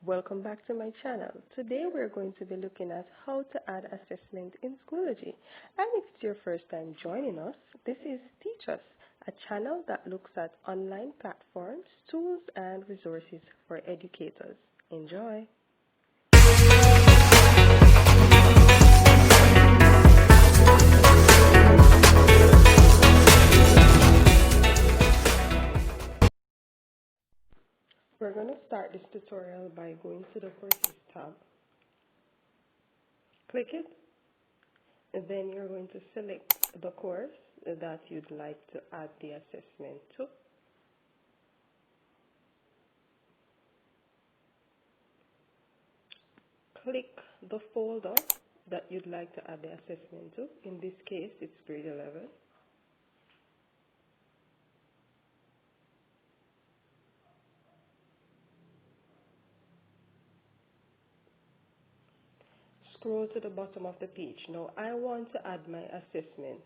Welcome back to my channel. Today we're going to be looking at how to add assessment in Schoology. And if it's your first time joining us, this is Teach Us, a channel that looks at online platforms, tools, and resources for educators. Enjoy! We're going to start this tutorial by going to the Courses tab. Click it, and then you're going to select the course that you'd like to add the assessment to. Click the folder that you'd like to add the assessment to. In this case, it's grade 11. Scroll to the bottom of the page. Now, I want to add my assessment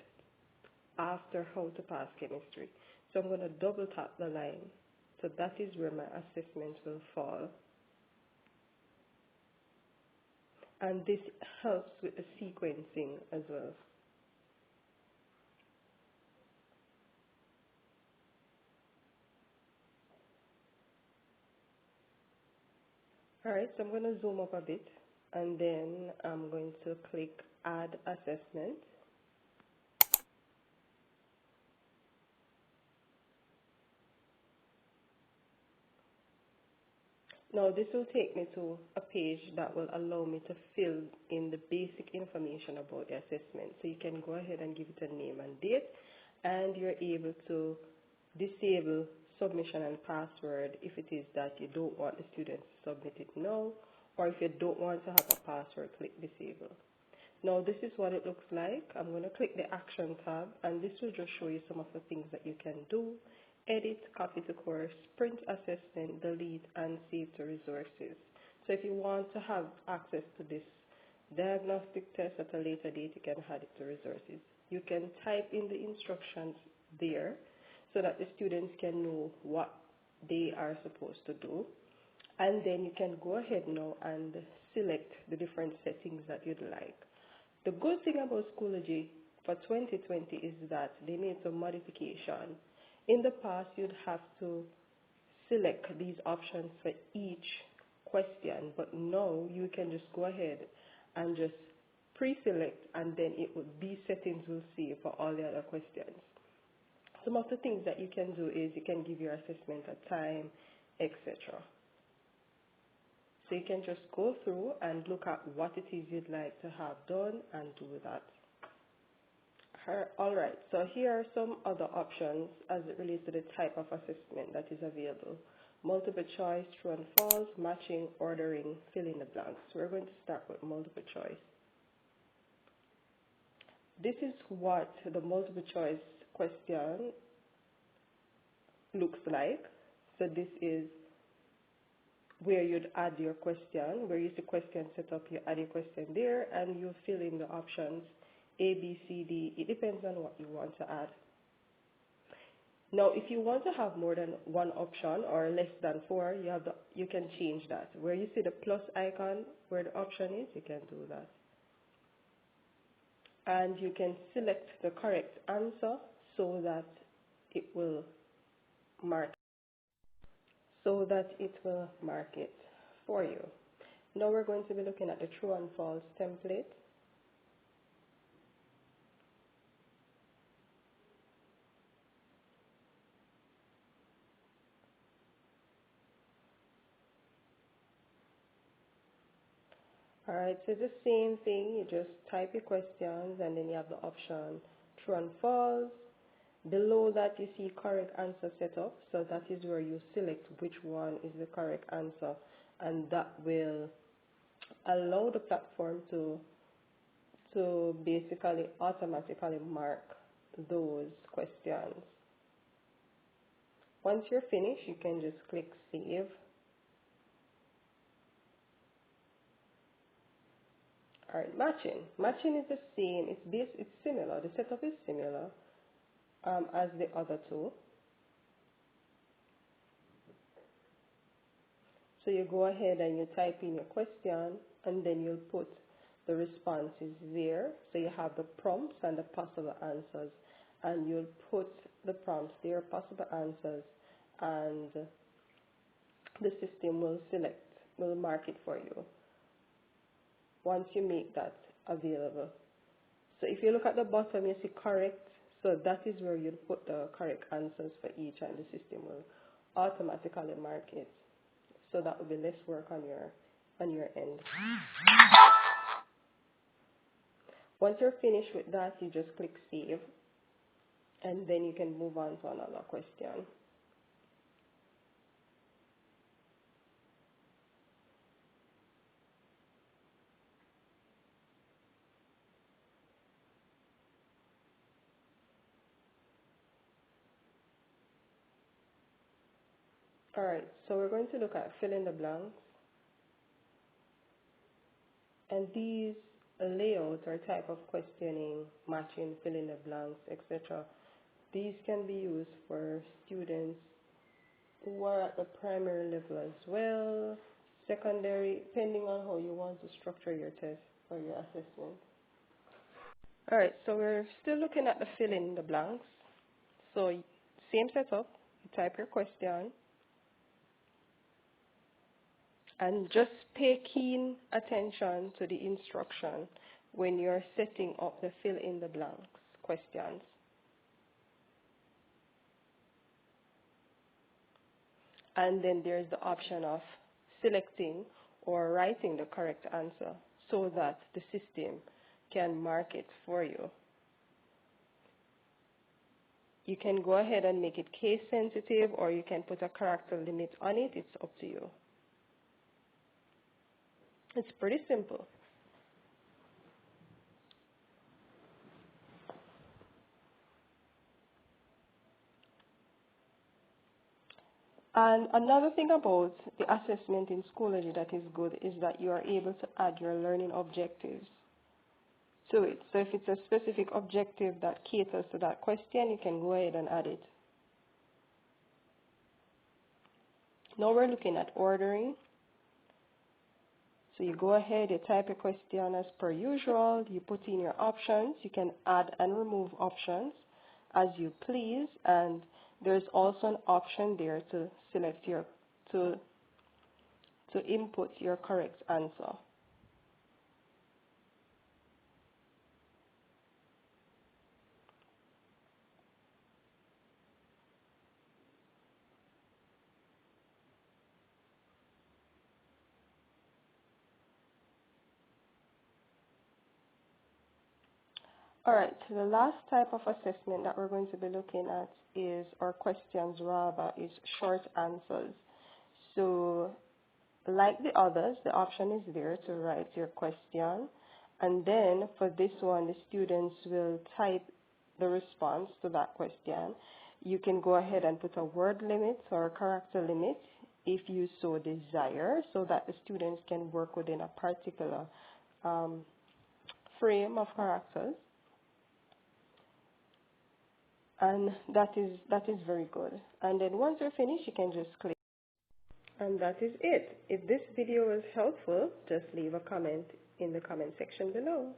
after how to pass chemistry. So I'm going to double tap the line. So that is where my assessment will fall. And this helps with the sequencing as well. Alright, so I'm going to zoom up a bit, and then I'm going to click Add Assessment. Now this will take me to a page that will allow me to fill in the basic information about the assessment. So you can go ahead and give it a name and date, and you're able to disable submission and password if it is that you don't want the students to submit it now, or if you don't want to have a password, click disable. Now this is what it looks like. I'm going to click the action tab, and this will just show you some of the things that you can do. Edit, copy to course, print assessment, delete, and save to resources. So if you want to have access to this diagnostic test at a later date, you can add it to resources. You can type in the instructions there so that the students can know what they are supposed to do. And then you can go ahead now and select the different settings that you'd like. The good thing about Schoology for 2020 is that they made some modification. In the past, you'd have to select these options for each question, but now you can just go ahead and just pre-select, and then these settings will save for all the other questions. Some of the things that you can do is you can give your assessment a time, etc. So you can just go through and look at what it is you'd like to have done and do that. Alright, so here are some other options as it relates to the type of assessment that is available. Multiple choice, true and false, matching, ordering, fill in the blanks. So we're going to start with multiple choice. This is what the multiple choice question looks like. So this is where you'd add your question, where you see question set up, you add your question there, and you fill in the options A, B, C, D. It depends on what you want to add. Now, if you want to have more than one option or less than 4, you can change that. Where you see the plus icon, where the option is, you can do that. And you can select the correct answer so that it will mark it for you. Now we're going to be looking at the true and false template. Alright, so it's the same thing. You just type your questions, and then you have the option true and false. Below that you see correct answer set up, so that is where you select which one is the correct answer, and that will allow the platform to basically automatically mark those questions. Once you're finished, you can just click save. Alright, matching. Matching is the same. It's similar. The setup is similar as the other two. So you go ahead and you type in your question, and then you'll put the responses there. So you have the prompts and the possible answers, and you'll put the prompts there, possible answers, and the system will mark it for you once you make that available. So if you look at the bottom, you see correct. So that is where you'll put the correct answers for each, and the system will automatically mark it. So that will be less work on your end. Once you're finished with that, you just click save, and then you can move on to another question. Alright, so we're going to look at fill in the blanks, and these layouts or type of questioning, matching, fill in the blanks, etc. These can be used for students who are at the primary level as well, secondary, depending on how you want to structure your test or your assessment. Alright, so we're still looking at the fill in the blanks. So same setup, you type your question, and just pay keen attention to the instruction when you're setting up the fill in the blanks questions. And then there's the option of selecting or writing the correct answer so that the system can mark it for you. You can go ahead and make it case sensitive, or you can put a character limit on it. It's up to you. It's pretty simple. And another thing about the assessment in Schoology that is good is that you are able to add your learning objectives to it. So if it's a specific objective that caters to that question, you can go ahead and add it. Now we're looking at ordering. So you go ahead, you type a question as per usual, you put in your options, you can add and remove options as you please, and there's also an option there to select to input your correct answer. Alright, so the last type of assessment that we're going to be looking at is, or questions rather, is short answers. So like the others, the option is there to write your question, and then for this one, the students will type the response to that question. You can go ahead and put a word limit or a character limit if you so desire, so that the students can work within a particular frame of characters. And that is very good. And then once you're finished, you can just click. And that is it. If this video was helpful, just leave a comment in the comment section below.